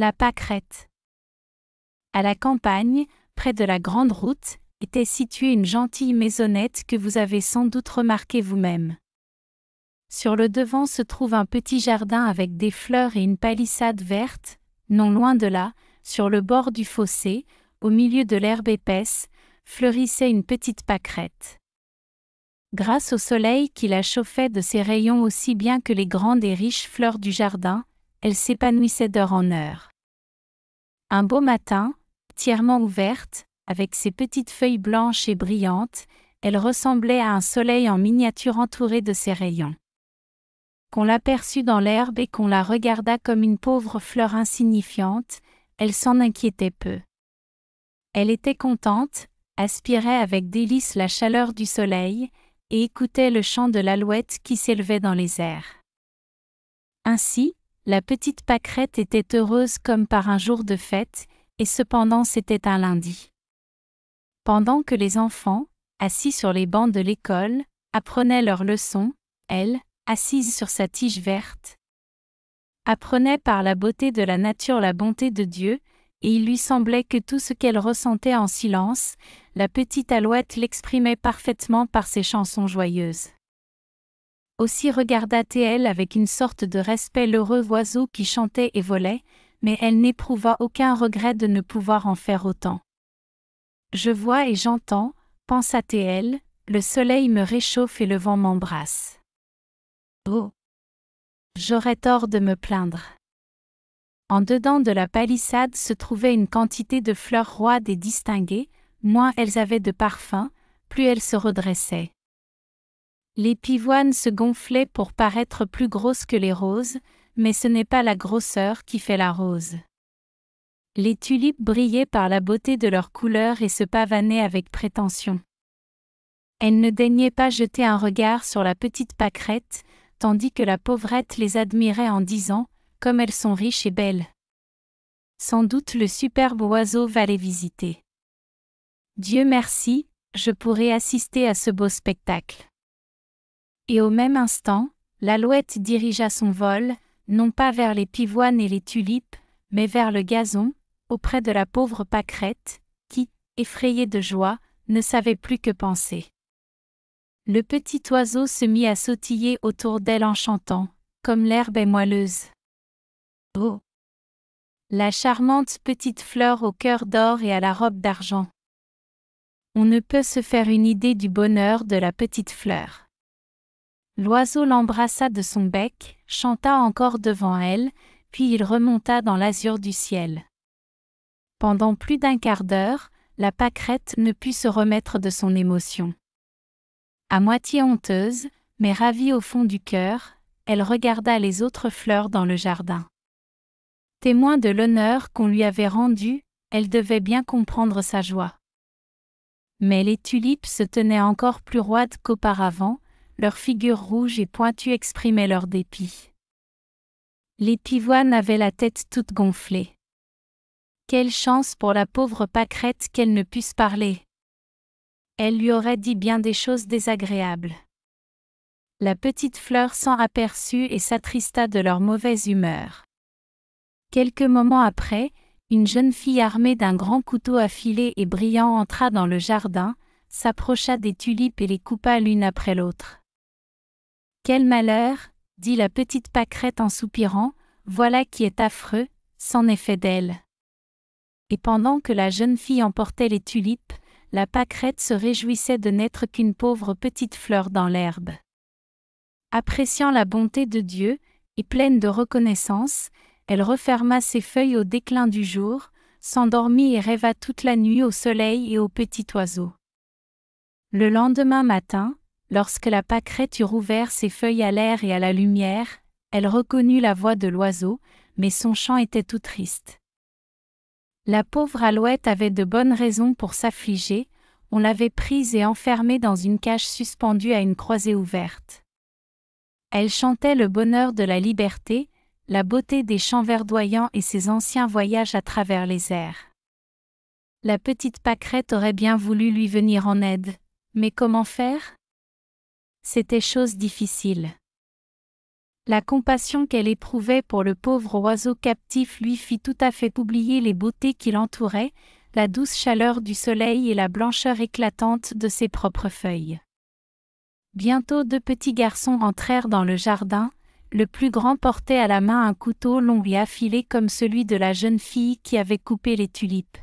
La pâquerette. À la campagne, près de la grande route, était située une gentille maisonnette que vous avez sans doute remarquée vous-même. Sur le devant se trouve un petit jardin avec des fleurs et une palissade verte, non loin de là, sur le bord du fossé, au milieu de l'herbe épaisse, fleurissait une petite pâquerette. Grâce au soleil qui la chauffait de ses rayons aussi bien que les grandes et riches fleurs du jardin, elle s'épanouissait d'heure en heure. Un beau matin, entièrement ouverte, avec ses petites feuilles blanches et brillantes, elle ressemblait à un soleil en miniature entouré de ses rayons. Qu'on l'aperçut dans l'herbe et qu'on la regardât comme une pauvre fleur insignifiante, elle s'en inquiétait peu. Elle était contente, aspirait avec délice la chaleur du soleil, et écoutait le chant de l'alouette qui s'élevait dans les airs. Ainsi, la petite pâquerette était heureuse comme par un jour de fête, et cependant c'était un lundi. Pendant que les enfants, assis sur les bancs de l'école, apprenaient leurs leçons, elle, assise sur sa tige verte, apprenait par la beauté de la nature la bonté de Dieu, et il lui semblait que tout ce qu'elle ressentait en silence, la petite alouette l'exprimait parfaitement par ses chansons joyeuses. Aussi regarda-t-elle avec une sorte de respect l'heureux oiseau qui chantait et volait, mais elle n'éprouva aucun regret de ne pouvoir en faire autant. Je vois et j'entends, pensa-t-elle, le soleil me réchauffe et le vent m'embrasse. Oh! J'aurais tort de me plaindre. En dedans de la palissade se trouvait une quantité de fleurs roides et distinguées, moins elles avaient de parfum, plus elles se redressaient. Les pivoines se gonflaient pour paraître plus grosses que les roses, mais ce n'est pas la grosseur qui fait la rose. Les tulipes brillaient par la beauté de leur couleur et se pavanaient avec prétention. Elles ne daignaient pas jeter un regard sur la petite pâquerette, tandis que la pauvrette les admirait en disant « Comme elles sont riches et belles ». Sans doute le superbe oiseau va les visiter. Dieu merci, je pourrai assister à ce beau spectacle. Et au même instant, l'alouette dirigea son vol, non pas vers les pivoines et les tulipes, mais vers le gazon, auprès de la pauvre pâquerette, qui, effrayée de joie, ne savait plus que penser. Le petit oiseau se mit à sautiller autour d'elle en chantant, comme l'herbe est moelleuse. Oh! La charmante petite fleur au cœur d'or et à la robe d'argent. On ne peut se faire une idée du bonheur de la petite fleur. L'oiseau l'embrassa de son bec, chanta encore devant elle, puis il remonta dans l'azur du ciel. Pendant plus d'un quart d'heure, la pâquerette ne put se remettre de son émotion. À moitié honteuse, mais ravie au fond du cœur, elle regarda les autres fleurs dans le jardin. Témoin de l'honneur qu'on lui avait rendu, elle devait bien comprendre sa joie. Mais les tulipes se tenaient encore plus roides qu'auparavant, leurs figures rouges et pointues exprimaient leur dépit. Les pivoines avaient la tête toute gonflée. Quelle chance pour la pauvre pâquerette qu'elle ne puisse parler! Elle lui aurait dit bien des choses désagréables. La petite fleur s'en aperçut et s'attrista de leur mauvaise humeur. Quelques moments après, une jeune fille armée d'un grand couteau affilé et brillant entra dans le jardin, s'approcha des tulipes et les coupa l'une après l'autre. « Quel malheur !» dit la petite pâquerette en soupirant, « voilà qui est affreux, c'en est fait d'elle. » Et pendant que la jeune fille emportait les tulipes, la pâquerette se réjouissait de n'être qu'une pauvre petite fleur dans l'herbe. Appréciant la bonté de Dieu, et pleine de reconnaissance, elle referma ses feuilles au déclin du jour, s'endormit et rêva toute la nuit au soleil et au petit oiseau. Le lendemain matin, lorsque la pâquerette eut rouvert ses feuilles à l'air et à la lumière, elle reconnut la voix de l'oiseau, mais son chant était tout triste. La pauvre alouette avait de bonnes raisons pour s'affliger, on l'avait prise et enfermée dans une cage suspendue à une croisée ouverte. Elle chantait le bonheur de la liberté, la beauté des champs verdoyants et ses anciens voyages à travers les airs. La petite pâquerette aurait bien voulu lui venir en aide, mais comment faire? C'était chose difficile. La compassion qu'elle éprouvait pour le pauvre oiseau captif lui fit tout à fait oublier les beautés qui l'entouraient, la douce chaleur du soleil et la blancheur éclatante de ses propres feuilles. Bientôt 2 petits garçons entrèrent dans le jardin, le plus grand portait à la main un couteau long et affilé comme celui de la jeune fille qui avait coupé les tulipes.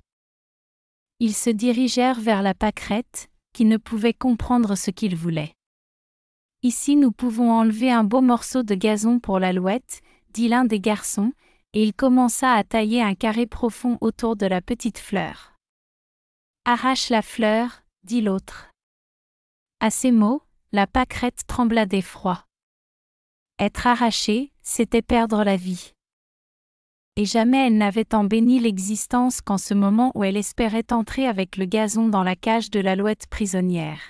Ils se dirigèrent vers la pâquerette, qui ne pouvait comprendre ce qu'ils voulaient. « Ici nous pouvons enlever un beau morceau de gazon pour l'alouette », dit l'un des garçons, et il commença à tailler un carré profond autour de la petite fleur. « Arrache la fleur », dit l'autre. À ces mots, la pâquerette trembla d'effroi. Être arrachée, c'était perdre la vie. Et jamais elle n'avait tant béni l'existence qu'en ce moment où elle espérait entrer avec le gazon dans la cage de l'alouette prisonnière.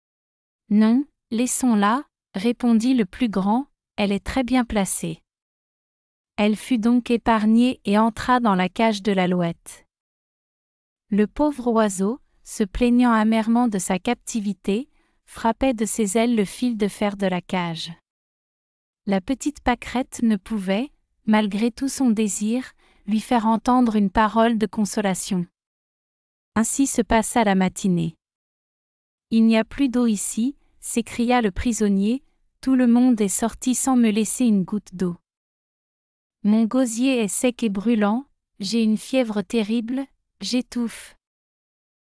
« Non, laissons-la », répondit le plus grand, « elle est très bien placée. » Elle fut donc épargnée et entra dans la cage de l'alouette. Le pauvre oiseau, se plaignant amèrement de sa captivité, frappait de ses ailes le fil de fer de la cage. La petite pâquerette ne pouvait, malgré tout son désir, lui faire entendre une parole de consolation. Ainsi se passa la matinée. « Il n'y a plus d'eau ici », s'écria le prisonnier, « tout le monde est sorti sans me laisser une goutte d'eau. Mon gosier est sec et brûlant, j'ai une fièvre terrible, j'étouffe.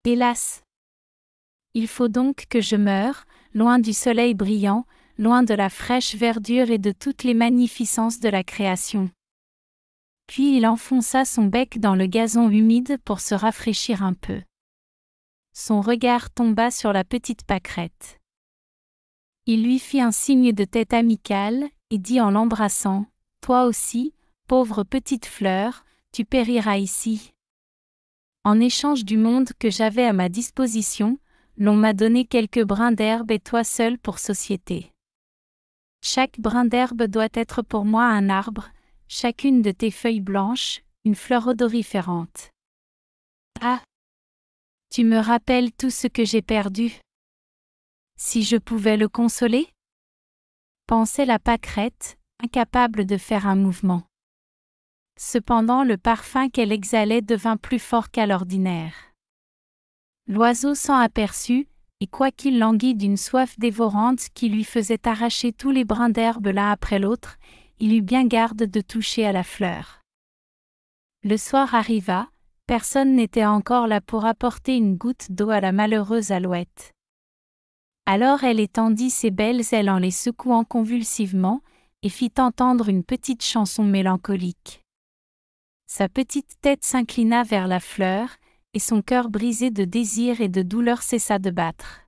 Hélas! Il faut donc que je meure, loin du soleil brillant, loin de la fraîche verdure et de toutes les magnificences de la création. » Puis il enfonça son bec dans le gazon humide pour se rafraîchir un peu. Son regard tomba sur la petite pâquerette. Il lui fit un signe de tête amical, et dit en l'embrassant, « Toi aussi, pauvre petite fleur, tu périras ici. En échange du monde que j'avais à ma disposition, l'on m'a donné quelques brins d'herbe et toi seul pour société. Chaque brin d'herbe doit être pour moi un arbre, chacune de tes feuilles blanches, une fleur odoriférante. Ah! Tu me rappelles tout ce que j'ai perdu. Si je pouvais le consoler? » pensait la pâquerette, incapable de faire un mouvement. Cependant le parfum qu'elle exhalait devint plus fort qu'à l'ordinaire. L'oiseau s'en aperçut, et quoiqu'il languît d'une soif dévorante qui lui faisait arracher tous les brins d'herbe l'un après l'autre, il eut bien garde de toucher à la fleur. Le soir arriva, personne n'était encore là pour apporter une goutte d'eau à la malheureuse alouette. Alors elle étendit ses belles ailes en les secouant convulsivement, et fit entendre une petite chanson mélancolique. Sa petite tête s'inclina vers la fleur, et son cœur brisé de désir et de douleur cessa de battre.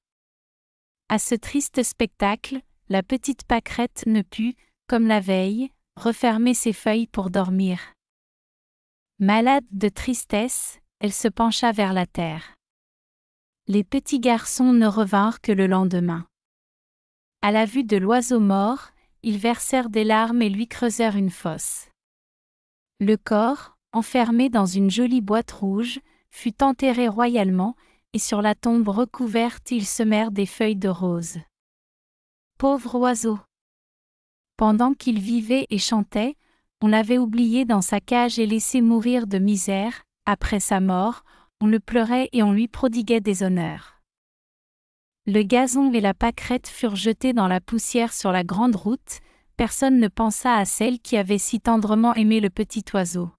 À ce triste spectacle, la petite pâquerette ne put, comme la veille, refermer ses feuilles pour dormir. Malade de tristesse, elle se pencha vers la terre. Les petits garçons ne revinrent que le lendemain. À la vue de l'oiseau mort, ils versèrent des larmes et lui creusèrent une fosse. Le corps, enfermé dans une jolie boîte rouge, fut enterré royalement, et sur la tombe recouverte ils semèrent des feuilles de rose. Pauvre oiseau! Pendant qu'il vivait et chantait, on l'avait oublié dans sa cage et laissé mourir de misère. Après sa mort, on le pleurait et on lui prodiguait des honneurs. Le gazon et la pâquerette furent jetés dans la poussière sur la grande route, personne ne pensa à celle qui avait si tendrement aimé le petit oiseau.